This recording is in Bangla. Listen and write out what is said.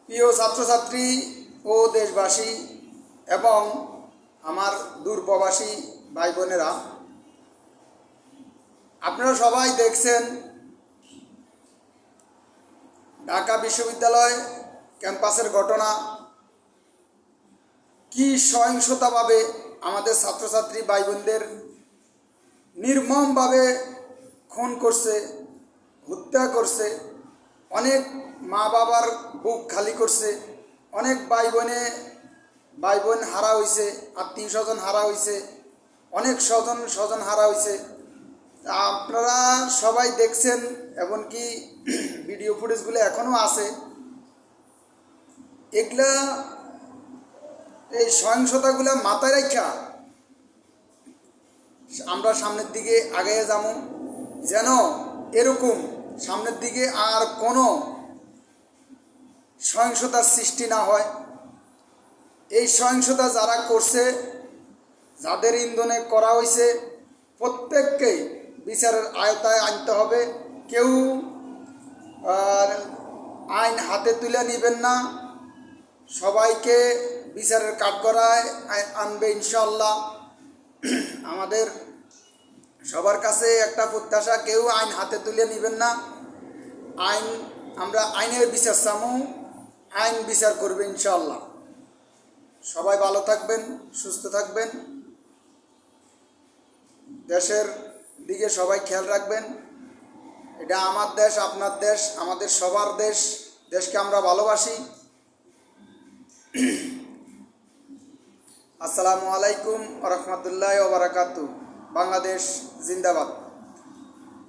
প্রিয় ছাত্রছাত্রী ও দেশবাসী এবং আমার দূরপ্রবাসী ভাই বোনেরা, আপনারা সবাই দেখছেন ঢাকা বিশ্ববিদ্যালয় ক্যাম্পাসের ঘটনা। কি সহিংসতাভাবে আমাদের ছাত্রছাত্রী ভাই বোনদের নির্মমভাবে খুন করছে, হত্যা করছে, অনেক মা বাবার বুক খালি করছে, অনেক ভাই বোন হারা হয়েছে, আত্মীয় স্বজন হারা হয়েছে, অনেক স্বজন হারা হয়েছে। আপনারা সবাই দেখছেন, এমনকি ভিডিও ফুটেজগুলো এখনও আছে। এগুলা এই সহিংসতাগুলো মাথায় রাখা আমরা সামনের দিকে আগাইয়ে যাব, যেন এরকম সামনের দিকে আর কোনো সহিংসতার সৃষ্টি না হয়। এই সহিংসতা যারা করছে, যাদের ইন্ধনে করা হয়েছে, প্রত্যেককেই বিচারের আওতায় আনতে হবে। কেউ আইন হাতে তুলে নেবেন না, সবাইকে বিচারের কাঠগড়ায় আনবে ইনশাল্লাহ। আমাদের সবার কাছে একটা প্রত্যাশা, কেউ আইন হাতে তুলে নেবেন না। আমরা আইনের বিচার চামু, আইন বিচার করবে ইনশাল্লাহ। সবাই ভালো থাকবেন, সুস্থ থাকবেন, দেশের দিকে সবাই খেয়াল রাখবেন। এটা আমার দেশ, আপনার দেশ, আমাদের সবার দেশ। দেশকে আমরা ভালোবাসি। আসসালামু আলাইকুম ওয়া রাহমাতুল্লাহি ওয়া বারাকাতুহু। বাংলাদেশ জিন্দাবাদ।